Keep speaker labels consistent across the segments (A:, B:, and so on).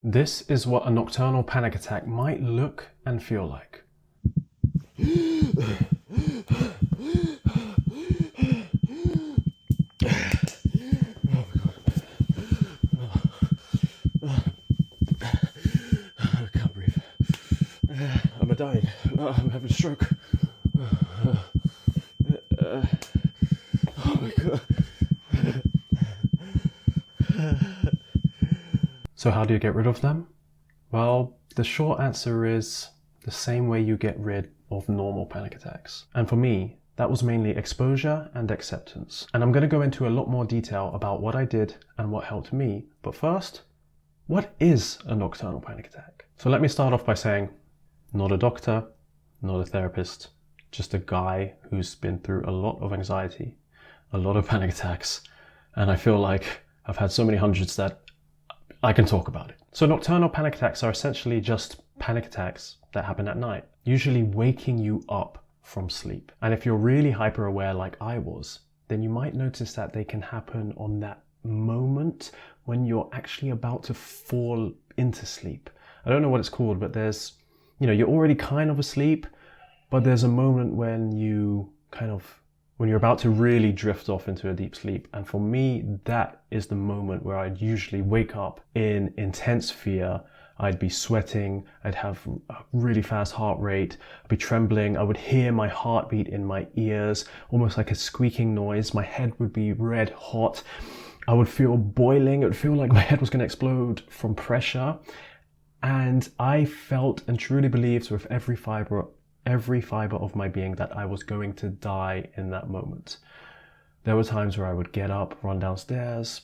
A: This is what a nocturnal panic attack might look and feel like.
B: I can't breathe. I'm dying. I'm having a stroke. Oh my god.
A: So how do you get rid of them? Well, the short answer is the same way you get rid of normal panic attacks. And for me, that was mainly exposure and acceptance. And I'm going to go into a lot more detail about what I did and what helped me. But first, what is a nocturnal panic attack? So let me start off by saying, not a doctor, not a therapist, just a guy who's been through a lot of anxiety, a lot of panic attacks, and I feel like I've had so many hundreds that I can talk about it. So nocturnal panic attacks are essentially just panic attacks that happen at night, usually waking you up from sleep. And if you're really hyper aware like I was, then you might notice that they can happen on that moment when you're actually about to fall into sleep. I don't know what it's called, but there's, you're already kind of asleep, but there's a moment when you're about to really drift off into a deep sleep. And for me, that is the moment where I'd usually wake up in intense fear. I'd be sweating, I'd have a really fast heart rate, I'd be trembling, I would hear my heartbeat in my ears, almost like a squeaking noise. My head would be red hot. I would feel boiling. It would feel like my head was going to explode from pressure. And I felt and truly believed with every fiber of my being that I was going to die in that moment. There were times where I would get up, run downstairs.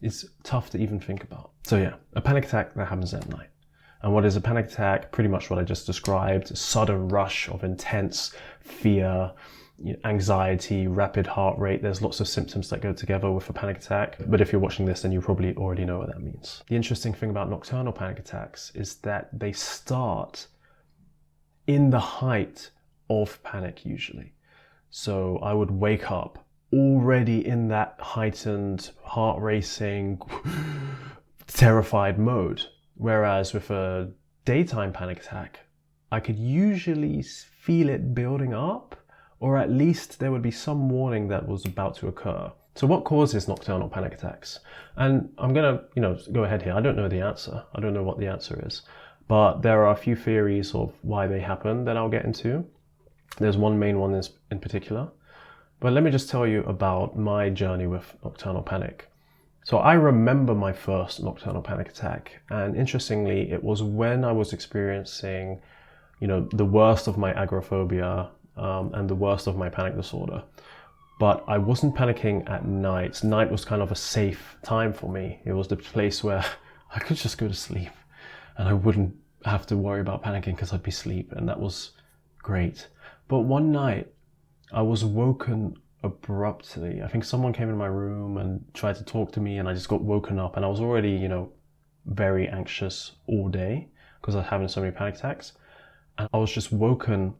A: It's tough to even think about. So yeah, a panic attack that happens at night. And what is a panic attack? Pretty much what I just described: a sudden rush of intense fear, anxiety, rapid heart rate. There's lots of symptoms that go together with a panic attack. But if you're watching this, then you probably already know what that means. The interesting thing about nocturnal panic attacks is that they start in the height of panic usually. So I would wake up already in that heightened, heart racing, terrified mode. Whereas with a daytime panic attack, I could usually feel it building up, or at least there would be some warning that was about to occur. So what causes nocturnal panic attacks? And I'm gonna, go ahead here. I don't know the answer. I don't know what the answer is. But there are a few theories of why they happen that I'll get into. There's one main one in particular. But let me just tell you about my journey with nocturnal panic. So I remember my first nocturnal panic attack. And interestingly, it was when I was experiencing, the worst of my agoraphobia and the worst of my panic disorder. But I wasn't panicking at night. Night was kind of a safe time for me. It was the place where I could just go to sleep and I wouldn't have to worry about panicking because I'd be asleep, and that was great. But one night I was woken abruptly. I think someone came in my room and tried to talk to me, and I just got woken up, and I was already, very anxious all day because I was having so many panic attacks. And I was just woken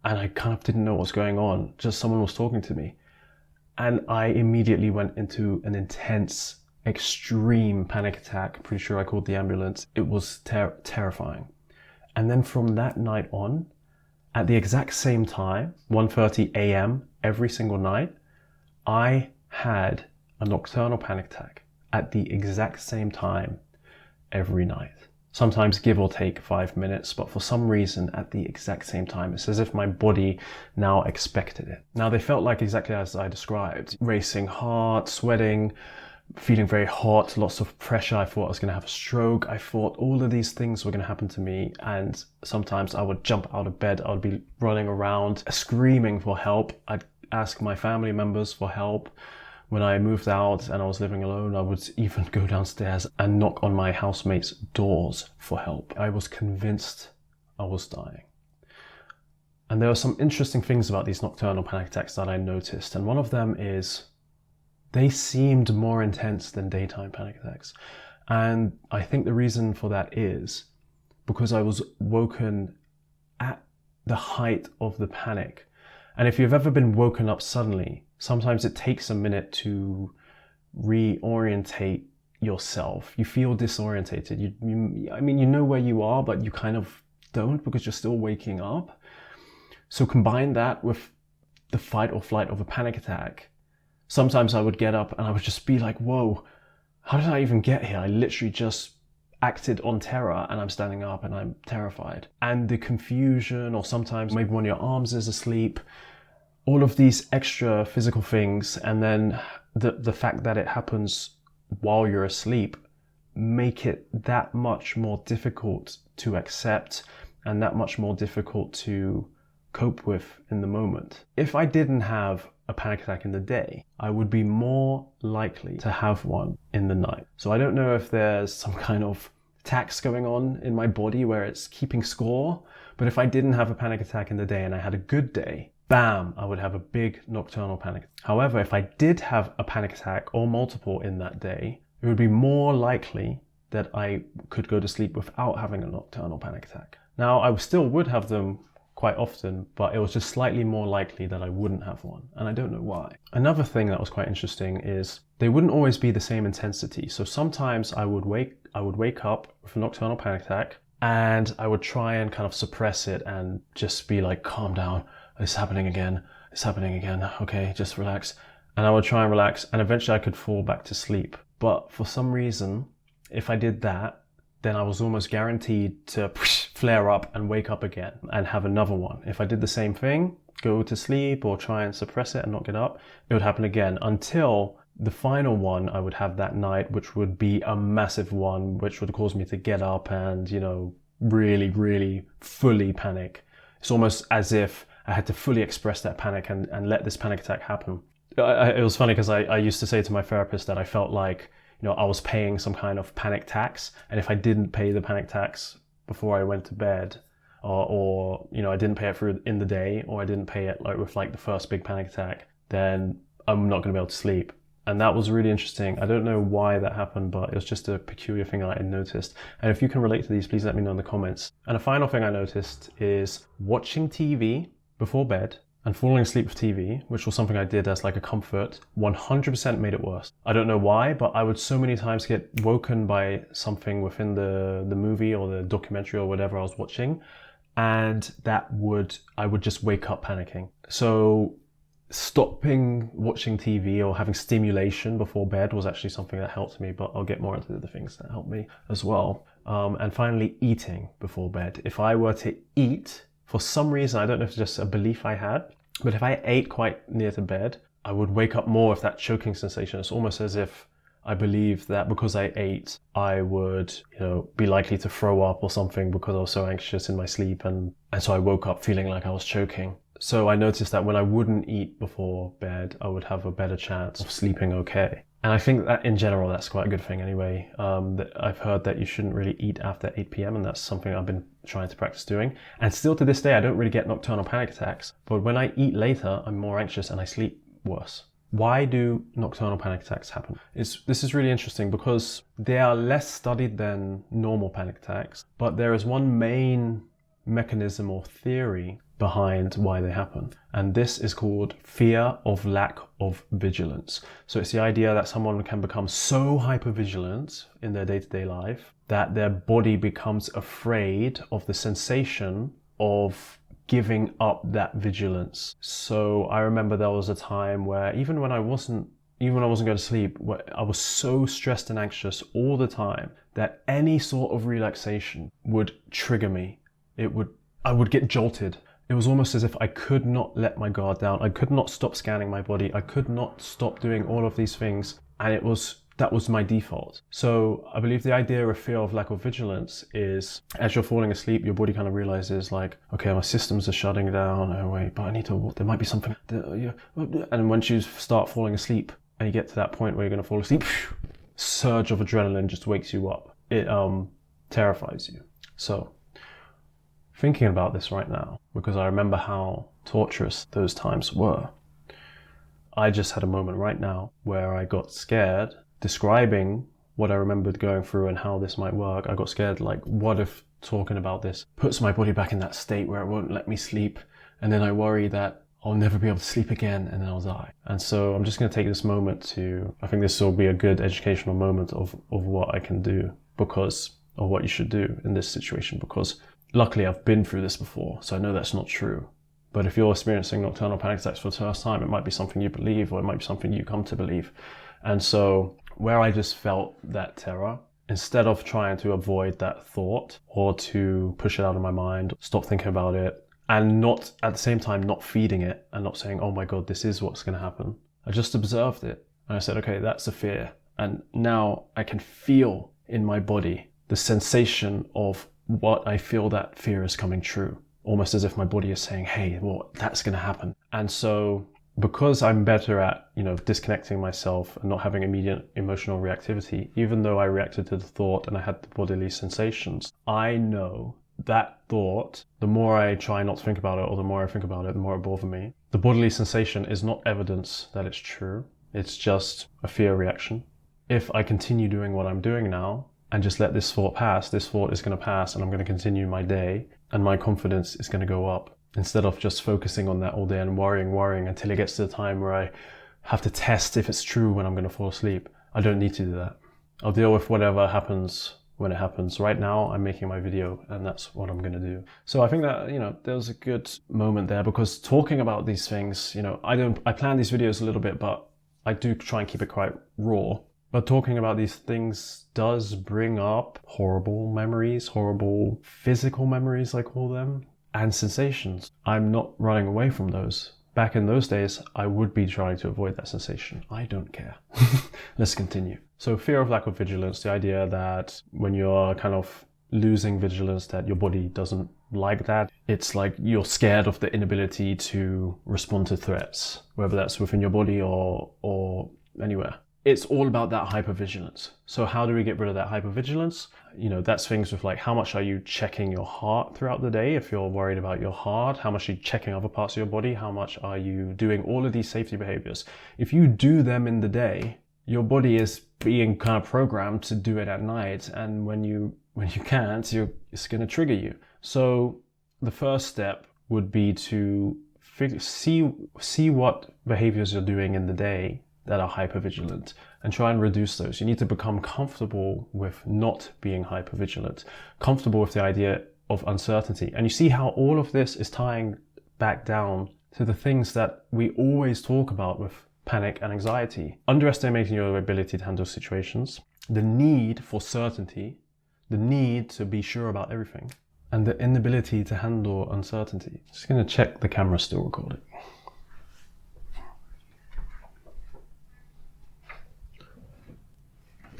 A: and I kind of didn't know what was going on. Just someone was talking to me. And I immediately went into an intense, extreme panic attack. Pretty sure I called the ambulance. It was terrifying. And then from that night on, at the exact same time, 1:30 a.m. every single night, I had a nocturnal panic attack at the exact same time every night. Sometimes give or take 5 minutes, but for some reason at the exact same time. It's as if my body now expected it. Now they felt like exactly as I described. Racing heart, sweating, feeling very hot, lots of pressure. I thought I was going to have a stroke. I thought all of these things were going to happen to me. And sometimes I would jump out of bed. I would be running around, screaming for help. I'd ask my family members for help. When I moved out and I was living alone, I would even go downstairs and knock on my housemates' doors for help. I was convinced I was dying. And there are some interesting things about these nocturnal panic attacks that I noticed. And one of them is they seemed more intense than daytime panic attacks. And I think the reason for that is because I was woken at the height of the panic. And if you've ever been woken up suddenly, sometimes it takes a minute to reorientate yourself. You feel disorientated. I mean, you know where you are, but you kind of don't because you're still waking up. So combine that with the fight or flight of a panic attack. Sometimes I would get up and I would just be like, whoa, how did I even get here? I literally just acted on terror and I'm standing up and I'm terrified. And the confusion, or sometimes maybe one of your arms is asleep, all of these extra physical things, and then the fact that it happens while you're asleep make it that much more difficult to accept and that much more difficult to cope with in the moment. If I didn't have a panic attack in the day, I would be more likely to have one in the night. So I don't know if there's some kind of tax going on in my body where it's keeping score, but if I didn't have a panic attack in the day and I had a good day, bam, I would have a big nocturnal panic. However, if I did have a panic attack or multiple in that day, it would be more likely that I could go to sleep without having a nocturnal panic attack. Now, I still would have them quite often, but it was just slightly more likely that I wouldn't have one, and I don't know why. Another thing that was quite interesting is they wouldn't always be the same intensity. So sometimes I would wake up with a nocturnal panic attack and I would try and kind of suppress it and just be like, calm down, it's happening again, okay, just relax. And I would try and relax, and eventually I could fall back to sleep. But for some reason, if I did that, then I was almost guaranteed to flare up and wake up again and have another one. If I did the same thing, go to sleep or try and suppress it and not get up, it would happen again until the final one I would have that night, which would be a massive one, which would cause me to get up and, really, really fully panic. It's almost as if I had to fully express that panic and let this panic attack happen. It was funny because I used to say to my therapist that I felt like, I was paying some kind of panic tax, and if I didn't pay the panic tax before I went to bed, or I didn't pay it through in the day, or I didn't pay it with the first big panic attack, then I'm not going to be able to sleep. And that was really interesting. I don't know why that happened, but it was just a peculiar thing that I noticed. And if you can relate to these, please let me know in the comments. And a final thing I noticed is watching TV before bed and falling asleep with TV, which was something I did as like a comfort, 100% made it worse. I don't know why, but I would so many times get woken by something within the movie or the documentary or whatever I was watching, and I would just wake up panicking. So stopping watching TV or having stimulation before bed was actually something that helped me, but I'll get more into the things that helped me as well. And finally, eating before bed. If I were to eat, for some reason, I don't know if it's just a belief I had, but if I ate quite near to bed, I would wake up more with that choking sensation. It's almost as if I believed that because I ate, I would, be likely to throw up or something because I was so anxious in my sleep. And so I woke up feeling like I was choking. So I noticed that when I wouldn't eat before bed, I would have a better chance of sleeping okay. And I think that in general, that's quite a good thing anyway. I've heard that you shouldn't really eat after 8 p.m. and that's something I've been trying to practice doing. And still to this day, I don't really get nocturnal panic attacks. But when I eat later, I'm more anxious and I sleep worse. Why do nocturnal panic attacks happen? This is really interesting because they are less studied than normal panic attacks. But there is one main mechanism or theory behind why they happen. And this is called fear of lack of vigilance. So it's the idea that someone can become so hypervigilant in their day-to-day life that their body becomes afraid of the sensation of giving up that vigilance. So I remember there was a time where even when I wasn't going to sleep, where I was so stressed and anxious all the time that any sort of relaxation would trigger me. I would get jolted. It was almost as if I could not let my guard down. I could not stop scanning my body. I could not stop doing all of these things. And that was my default. So I believe the idea of fear of lack of vigilance is as you're falling asleep, your body kind of realizes like, okay, my systems are shutting down. Oh wait, but there might be something. And once you start falling asleep and you get to that point where you're going to fall asleep, surge of adrenaline just wakes you up. It terrifies you. So thinking about this right now, because I remember how torturous those times were, I just had a moment right now where I got scared, describing what I remembered going through and how this might work. I got scared, like, what if talking about this puts my body back in that state where it won't let me sleep? And then I worry that I'll never be able to sleep again and then I'll die. And so I'm just going to take this moment to, I think this will be a good educational moment of what I can do or what you should do in this situation, because luckily I've been through this before, so I know that's not true. But if you're experiencing nocturnal panic attacks for the first time, it might be something you believe, or it might be something you come to believe. And so where I just felt that terror, instead of trying to avoid that thought or to push it out of my mind, stop thinking about it, and not at the same time not feeding it and not saying, oh my God, this is what's going to happen. I just observed it and I said, okay, that's a fear. And now I can feel in my body the sensation of what I feel that fear is coming true. Almost as if my body is saying, hey, well, that's going to happen. And so because I'm better at, disconnecting myself and not having immediate emotional reactivity, even though I reacted to the thought and I had the bodily sensations, I know that thought, the more I try not to think about it, or the more I think about it, the more it bothers me. The bodily sensation is not evidence that it's true. It's just a fear reaction. If I continue doing what I'm doing now and just let this thought pass, this thought is going to pass and I'm going to continue my day and my confidence is going to go up. Instead of just focusing on that all day and worrying until it gets to the time where I have to test if it's true when I'm going to fall asleep. I don't need to do that. I'll deal with whatever happens when it happens. Right now, I'm making my video and that's what I'm going to do. So I think that, there was a good moment there, because talking about these things, I plan these videos a little bit, but I do try and keep it quite raw. But talking about these things does bring up horrible memories, horrible physical memories, I call them, and sensations. I'm not running away from those. Back in those days, I would be trying to avoid that sensation. I don't care. Let's continue. So fear of lack of vigilance, the idea that when you're kind of losing vigilance, that your body doesn't like that. It's like you're scared of the inability to respond to threats, whether that's within your body or anywhere. It's all about that hypervigilance. So how do we get rid of that hypervigilance? That's things with like, how much are you checking your heart throughout the day? If you're worried about your heart, how much are you checking other parts of your body? How much are you doing all of these safety behaviors? If you do them in the day, your body is being kind of programmed to do it at night. And when you can't, it's going to trigger you. So the first step would be to see what behaviors you're doing in the day that are hypervigilant and try and reduce those. You need to become comfortable with not being hypervigilant, comfortable with the idea of uncertainty. And you see how all of this is tying back down to the things that we always talk about with panic and anxiety. Underestimating your ability to handle situations, the need for certainty, the need to be sure about everything, and the inability to handle uncertainty. Just going to check the camera's still recording.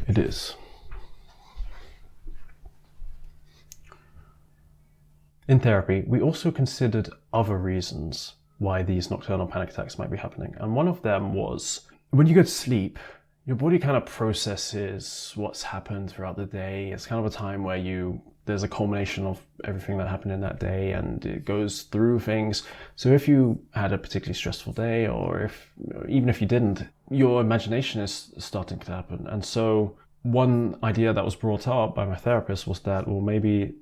A: It is. In therapy, we also considered other reasons why these nocturnal panic attacks might be happening. And one of them was, when you go to sleep, your body kind of processes what's happened throughout the day. It's kind of a time where there's a culmination of everything that happened in that day and it goes through things. So if you had a particularly stressful day, or even if you didn't, your imagination is starting to happen. And so one idea that was brought up by my therapist was that, well, maybe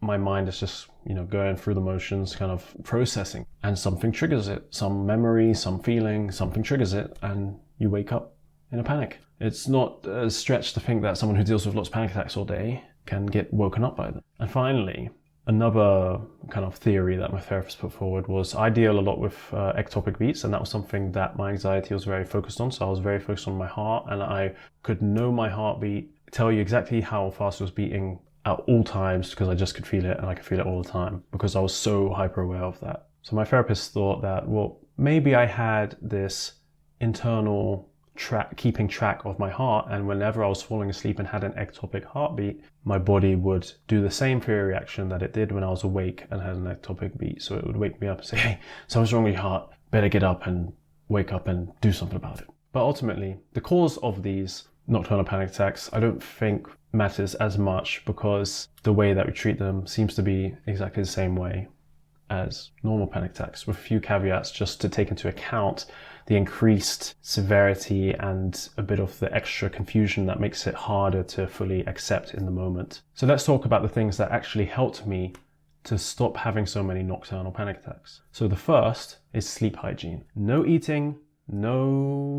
A: my mind is just, going through the motions, kind of processing, and something triggers it. Some memory, some feeling, something triggers it, and you wake up in a panic. It's not a stretch to think that someone who deals with lots of panic attacks all day can get woken up by them. And finally, another kind of theory that my therapist put forward was, I deal a lot with ectopic beats, and that was something that my anxiety was very focused on. So I was very focused on my heart, and I could know my heartbeat, tell you exactly how fast it was beating at all times, because I just could feel it, and I could feel it all the time because I was so hyper aware of that. So my therapist thought that, well, maybe I had this internal keeping track of my heart, and whenever I was falling asleep and had an ectopic heartbeat, my body would do the same fear reaction that it did when I was awake and had an ectopic beat. So it would wake me up and say, hey, something's wrong with your heart, better get up and wake up and do something about it. But ultimately, the cause of these nocturnal panic attacks, I don't think matters as much, because the way that we treat them seems to be exactly the same way as normal panic attacks, with a few caveats just to take into account the increased severity and a bit of the extra confusion that makes it harder to fully accept in the moment. So let's talk about the things that actually helped me to stop having so many nocturnal panic attacks. So the first is sleep hygiene. No eating, no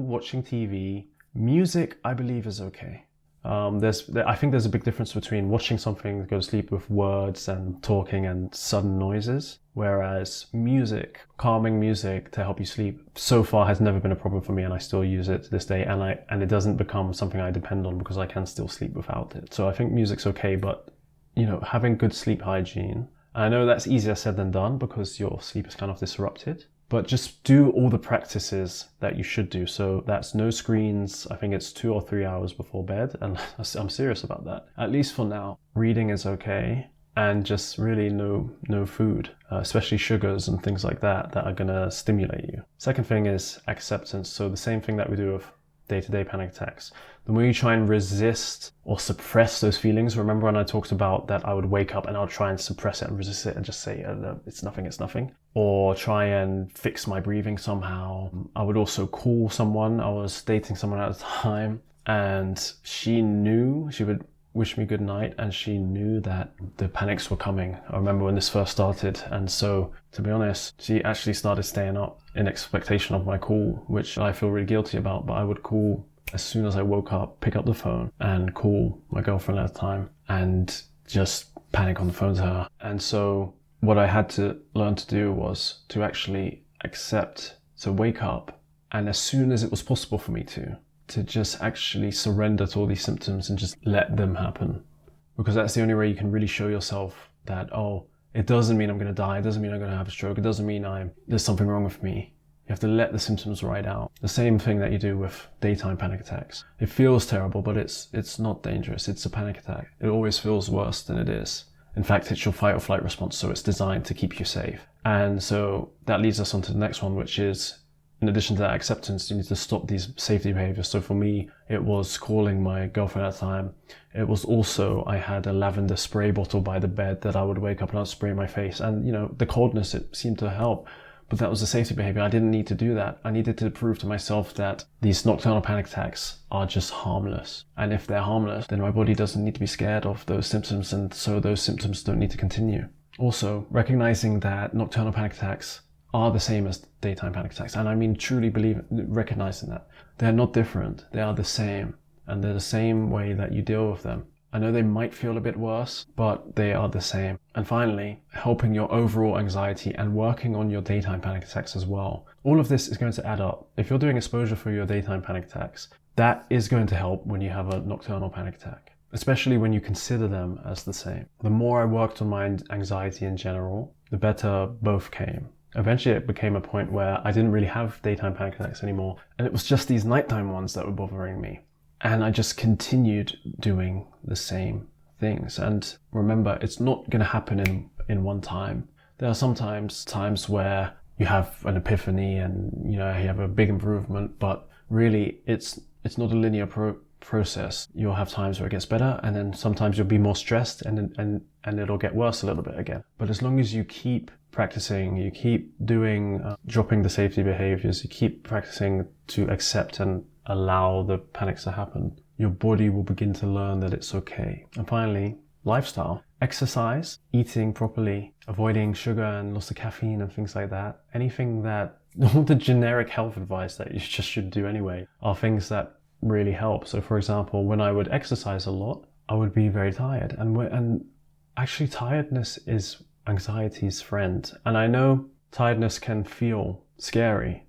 A: watching TV. Music, I believe, is okay. I think there's a big difference between watching something to go to sleep with words and talking and sudden noises, whereas music, calming music to help you sleep, so far has never been a problem for me, and I still use it to this day, and it doesn't become something I depend on because I can still sleep without it. So I think music's okay, but having good sleep hygiene, I know that's easier said than done because your sleep is kind of disrupted. But just do all the practices that you should do. So that's no screens. I think it's 2 or 3 hours before bed. And I'm serious about that. At least for now. Reading is okay. And just really no food, especially sugars and things like that are going to stimulate you. Second thing is acceptance. So the same thing that we do with day-to-day panic attacks. The more you try and resist or suppress those feelings, remember when I talked about that I would wake up and I would try and suppress it and resist it and just say, it's nothing. Or try and fix my breathing somehow. I would also call someone. I was dating someone at the time and she would wish me good night and she knew that the panics were coming. I remember when this first started, and so to be honest, she actually started staying up in expectation of my call, which I feel really guilty about, but I would call as soon as I woke up, pick up the phone and call my girlfriend at the time and just panic on the phone to her. And so what I had to learn to do was to actually accept, to wake up, and as soon as it was possible for me to just actually surrender to all these symptoms and just let them happen. Because that's the only way you can really show yourself that, it doesn't mean I'm going to die. It doesn't mean I'm going to have a stroke. It doesn't mean there's something wrong with me. You have to let the symptoms ride out. The same thing that you do with daytime panic attacks. It feels terrible, but it's not dangerous. It's a panic attack. It always feels worse than it is. In fact, it's your fight or flight response, so it's designed to keep you safe. And so that leads us on to the next one, which is, in addition to that acceptance, you need to stop these safety behaviors. So for me, it was calling my girlfriend at the time. It was also, I had a lavender spray bottle by the bed that I would wake up and I'd spray my face. And, the coldness, it seemed to help. But that was a safety behavior. I didn't need to do that. I needed to prove to myself that these nocturnal panic attacks are just harmless. And if they're harmless, then my body doesn't need to be scared of those symptoms. And so those symptoms don't need to continue. Also, recognizing that nocturnal panic attacks are the same as daytime panic attacks. And I mean, recognizing that. They're not different. They are the same. And they're the same way that you deal with them. I know they might feel a bit worse, but they are the same. And finally, helping your overall anxiety and working on your daytime panic attacks as well. All of this is going to add up. If you're doing exposure for your daytime panic attacks, that is going to help when you have a nocturnal panic attack, especially when you consider them as the same. The more I worked on my anxiety in general, the better both came. Eventually it became a point where I didn't really have daytime panic attacks anymore, and it was just these nighttime ones that were bothering me. And I just continued doing the same things. And remember, it's not going to happen in one time. There are sometimes times where you have an epiphany and you have a big improvement, but really it's not a linear process. You'll have times where it gets better, and then sometimes you'll be more stressed and it'll get worse a little bit again. But as long as you keep practicing, you keep doing, dropping the safety behaviors, you keep practicing to accept and allow the panics to happen, your body will begin to learn that it's okay. And finally, lifestyle. Exercise, eating properly, avoiding sugar and lots of caffeine and things like that. Anything that, all the generic health advice that you just should do anyway, are things that really help. So for example, when I would exercise a lot, I would be very tired. And actually tiredness is anxiety's friend. And I know tiredness can feel scary.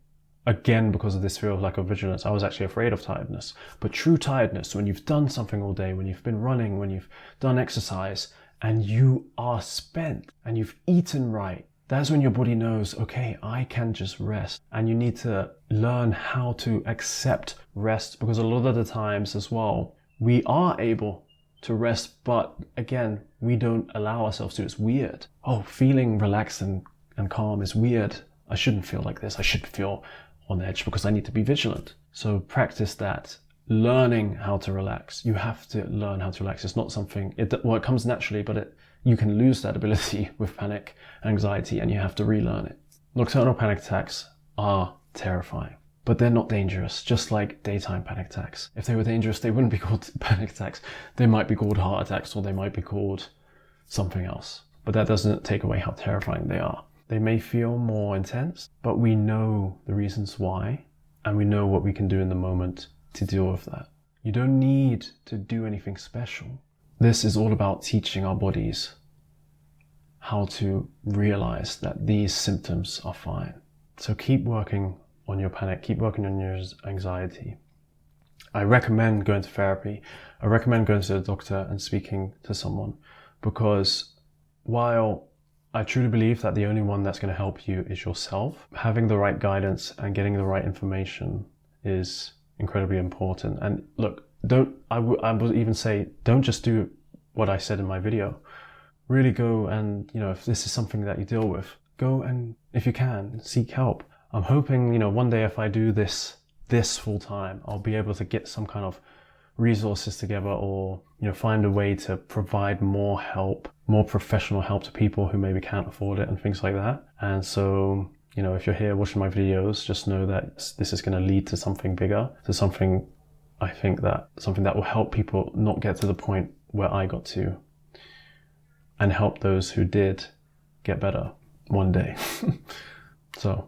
A: Again, because of this fear of lack of vigilance, I was actually afraid of tiredness. But true tiredness, when you've done something all day, when you've been running, when you've done exercise, and you are spent, and you've eaten right, that's when your body knows, okay, I can just rest. And you need to learn how to accept rest, because a lot of the times as well, we are able to rest, but again, we don't allow ourselves to. It's weird. Feeling relaxed and calm is weird. I shouldn't feel like this. I should feel on edge because I need to be vigilant. So practice that. Learning how to relax. You have to learn how to relax. It's not something, it comes naturally, but you can lose that ability with panic, anxiety, and you have to relearn it. Nocturnal panic attacks are terrifying, but they're not dangerous, just like daytime panic attacks. If they were dangerous, they wouldn't be called panic attacks. They might be called heart attacks, or they might be called something else. but that doesn't take away how terrifying they are. They may feel more intense, but we know the reasons why, and we know what we can do in the moment to deal with that. You don't need to do anything special. This is all about teaching our bodies how to realize that these symptoms are fine. So keep working on your panic, keep working on your anxiety. I recommend going to therapy. I recommend going to the doctor and speaking to someone, because while I truly believe that the only one that's going to help you is yourself, having the right guidance and getting the right information is incredibly important. And look, I would even say, don't just do what I said in my video. Really go and, if this is something that you deal with, go and, if you can, seek help. I'm hoping, one day if I do this full time, I'll be able to get some kind of resources together, or, find a way to provide more help, more professional help to people who maybe can't afford it and things like that. And so, if you're here watching my videos, just know that this is going to lead to something bigger, to something, something that will help people not get to the point where I got to, and help those who did get better one day. So,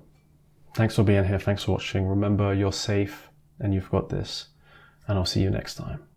A: thanks for being here. Thanks for watching. Remember, you're safe and you've got this. And I'll see you next time.